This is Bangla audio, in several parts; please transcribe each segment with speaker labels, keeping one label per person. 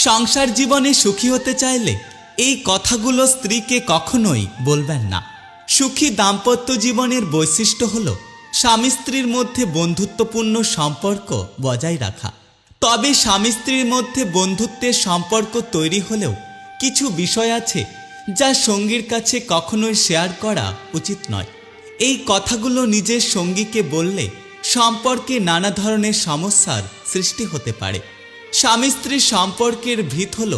Speaker 1: সংসার জীবনে সুখী হতে চাইলে এই কথাগুলো স্ত্রীকে কখনোই বলবেন না। সুখী দাম্পত্য জীবনের বৈশিষ্ট্য হল স্বামী স্ত্রীর মধ্যে বন্ধুত্বপূর্ণ সম্পর্ক বজায় রাখা। তবে স্বামী স্ত্রীর মধ্যে বন্ধুত্বের সম্পর্ক তৈরি হলেও কিছু বিষয় আছে যা সঙ্গীর কাছে কখনোই শেয়ার করা উচিত নয়। এই কথাগুলো নিজের সঙ্গীকে বললে সম্পর্কে নানা ধরনের সমস্যার সৃষ্টি হতে পারে। স্বামী স্ত্রীর সম্পর্কের ভিত হল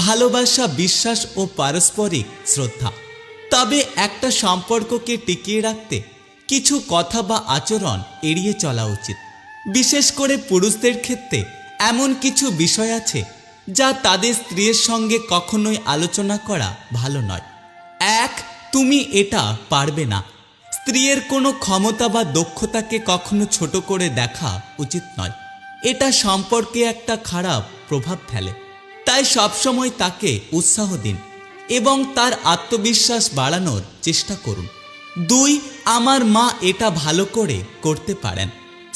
Speaker 1: ভালোবাসা, বিশ্বাস ও পারস্পরিক শ্রদ্ধা। তবে একটা সম্পর্ককে টিকিয়ে রাখতে কিছু কথা বা আচরণ এড়িয়ে চলা উচিত। বিশেষ করে পুরুষদের ক্ষেত্রে এমন কিছু বিষয় আছে যা তাদের স্ত্রীর সঙ্গে কখনোই আলোচনা করা ভালো নয়। 1. তুমি এটা পারবে না। স্ত্রীর কোনো ক্ষমতা বা দক্ষতাকে কখনো ছোট করে দেখা উচিত নয়। এটা সম্পর্কে একটা খারাপ প্রভাব ফেলে। তাই সবসময় তাকে উৎসাহ দিন এবং তার আত্মবিশ্বাস বাড়ানোর চেষ্টা করুন। 2. আমার মা এটা ভালো করে করতে পারেন।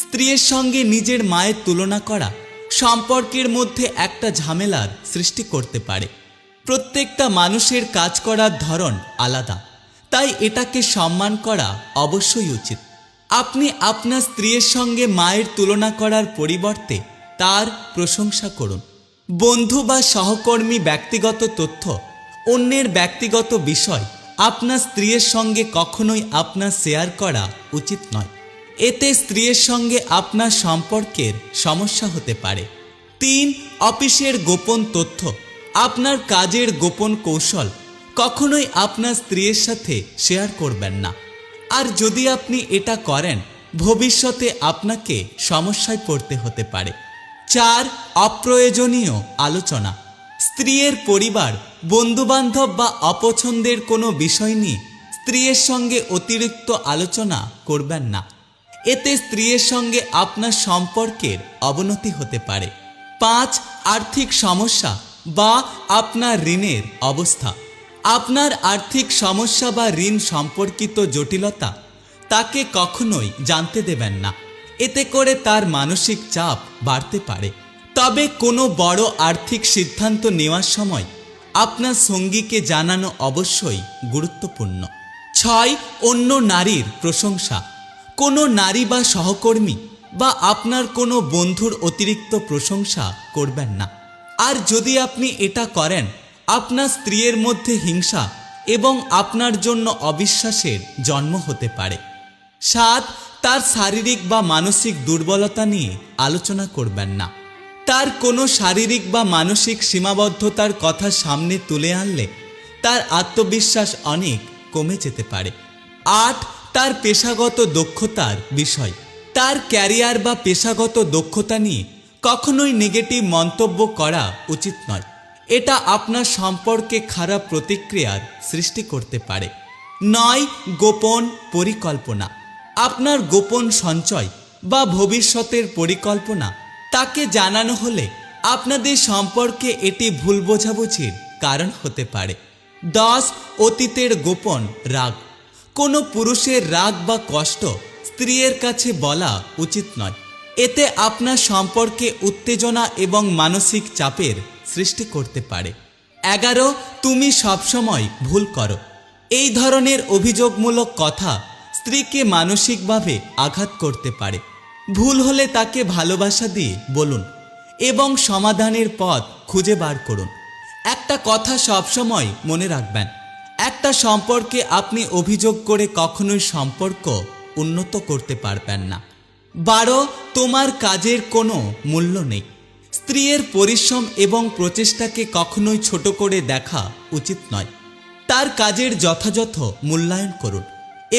Speaker 1: স্ত্রীর সঙ্গে নিজের মায়ের তুলনা করা সম্পর্কের মধ্যে একটা ঝামেলার সৃষ্টি করতে পারে। প্রত্যেকটা মানুষের কাজ করার ধরন আলাদা, তাই এটাকে সম্মান করা অবশ্যই উচিত। আপনি আপনার স্ত্রীর সঙ্গে মায়ের তুলনা করার পরিবর্তে তার প্রশংসা করুন। বন্ধু বা সহকর্মী ব্যক্তিগত তথ্য, অন্যের ব্যক্তিগত বিষয় আপনার স্ত্রীর সঙ্গে কখনোই আপনার শেয়ার করা উচিত নয়। এতে স্ত্রীর সঙ্গে আপনার সম্পর্কের সমস্যা হতে পারে। 3. অফিসের গোপন তথ্য, আপনার কাজের গোপন কৌশল কখনোই আপনার স্ত্রীর সাথে শেয়ার করবেন না। আর যদি আপনি এটা করেন, ভবিষ্যতে আপনাকে সমস্যায় পড়তে হতে পারে। 4. অপ্রয়োজনীয় আলোচনা, স্ত্রীর পরিবার, বন্ধুবান্ধব বা অপছন্দের কোনো বিষয় নিয়ে স্ত্রীর সঙ্গে অতিরিক্ত আলোচনা করবেন না। এতে স্ত্রীর সঙ্গে আপনার সম্পর্কের অবনতি হতে পারে। 5. আর্থিক সমস্যা বা আপনার ঋণের অবস্থা, আপনার আর্থিক সমস্যা বা ঋণ সম্পর্কিত জটিলতা তাকে কখনোই জানতে দেবেন না। এতে করে তার মানসিক চাপ বাড়তে পারে। তবে কোনো বড় আর্থিক সিদ্ধান্ত নেওয়ার সময় আপনার সঙ্গীকে জানানো অবশ্যই গুরুত্বপূর্ণ। 6. অন্য নারীর প্রশংসা, কোনো নারী বা সহকর্মী বা আপনার কোনো বন্ধুর অতিরিক্ত প্রশংসা করবেন না। আর যদি আপনি এটা করেন, আপনার স্ত্রীর মধ্যে হিংসা এবং আপনার জন্য অবিশ্বাসের জন্ম হতে পারে। 7. তার শারীরিক বা মানসিক দুর্বলতা নিয়ে আলোচনা করবেন না। তার কোনো শারীরিক বা মানসিক সীমাবদ্ধতার কথা সামনে তুলে আনলে তার আত্মবিশ্বাস অনেক কমে যেতে পারে। 8. তার পেশাগত দক্ষতার বিষয়, তার ক্যারিয়ার বা পেশাগত দক্ষতা নিয়ে কখনোই নেগেটিভ মন্তব্য করা উচিত নয়। এটা আপনার সম্পর্কে খারাপ প্রতিক্রিয়ার সৃষ্টি করতে পারে। 9. গোপন পরিকল্পনা, আপনার গোপন সঞ্চয় বা ভবিষ্যতের পরিকল্পনা তাকে জানানো হলে আপনাদের সম্পর্কে এটি ভুল বোঝাবুঝির কারণ হতে পারে। 10. অতীতের গোপন রাগ, কোনো পুরুষের রাগ বা কষ্ট স্ত্রীর কাছে বলা উচিত নয়। এতে আপনার সম্পর্কে উত্তেজনা এবং মানসিক চাপের সৃষ্টি করতে পারে। 11. তুমি সবসময় ভুল করো, এই ধরনের অভিযোগমূলক কথা স্ত্রীকে মানসিকভাবে আঘাত করতে পারে। ভুল হলে তাকে ভালোবাসা দিয়ে বলুন এবং সমাধানের পথ খুঁজে বার করুন। একটা কথা সবসময় মনে রাখবেন, একটা সম্পর্কে আপনি অভিযোগ করে কখনোই সম্পর্ক উন্নত করতে পারবেন না। 12. তোমার কাজের কোনো মূল্য নেই, স্ত্রীর পরিশ্রম এবং প্রচেষ্টাকে কখনোই ছোট করে দেখা উচিত নয়। তার কাজের যথাযথ মূল্যায়ন করুন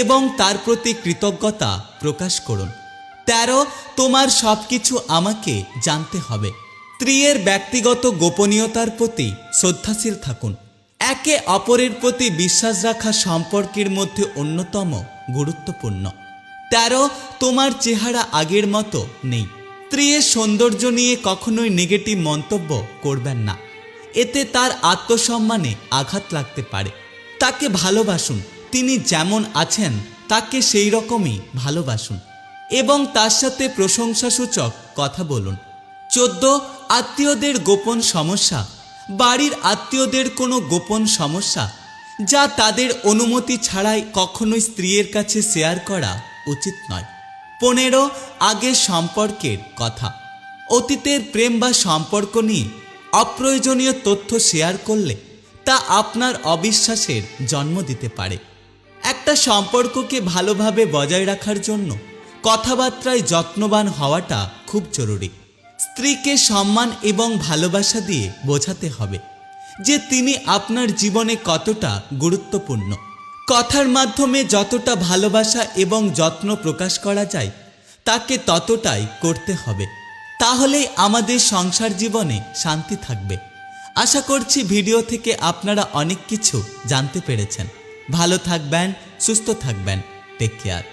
Speaker 1: এবং তার প্রতি কৃতজ্ঞতা প্রকাশ করুন। 13. তোমার সব কিছু আমাকে জানতে হবে, স্ত্রীর ব্যক্তিগত গোপনীয়তার প্রতি শ্রদ্ধাশীল থাকুন। একে অপরের প্রতি বিশ্বাস রাখা সম্পর্কের মধ্যে অন্যতম গুরুত্বপূর্ণ। 13. তোমার চেহারা আগের মতো নেই, স্ত্রীর সৌন্দর্য নিয়ে কখনোই নেগেটিভ মন্তব্য করবেন না। এতে তার আত্মসম্মানে আঘাত লাগতে পারে। তাকে ভালোবাসুন, তিনি যেমন আছেন তাকে সেই রকমই ভালোবাসুন এবং তার সাথে প্রশংসাসূচক কথা বলুন। 14. আত্মীয়দের গোপন সমস্যা, বাড়ির আত্মীয়দের কোনো গোপন সমস্যা যা তাদের অনুমতি ছাড়াই কখনোই স্ত্রীর কাছে শেয়ার করা উচিত নয়। 15 আগের সম্পর্কের কথা। অতীতের প্রেম বা সম্পর্ক নিয়ে অপ্রয়োজনীয় তথ্য শেয়ার করলে তা আপনার অবিশ্বাসের জন্ম দিতে পারে। একটা সম্পর্ককে ভালোভাবে বজায় রাখার জন্য কথাবার্তায় যত্নবান হওয়াটা খুব জরুরি। স্ত্রীকে সম্মান এবং ভালোবাসা দিয়ে বোঝাতে হবে যে তিনি আপনার জীবনে কতটা গুরুত্বপূর্ণ। কথার মাধ্যমে যতটা ভালোবাসা এবং যত্ন প্রকাশ করা যায় তাকে ততটাই করতে হবে। তাহলেই আমাদের সংসার জীবনে শান্তি থাকবে। আশা করছি ভিডিও থেকে আপনারা অনেক কিছু জানতে পেরেছেন। ভালো থাকবেন, সুস্থ থাকবেন। Take care.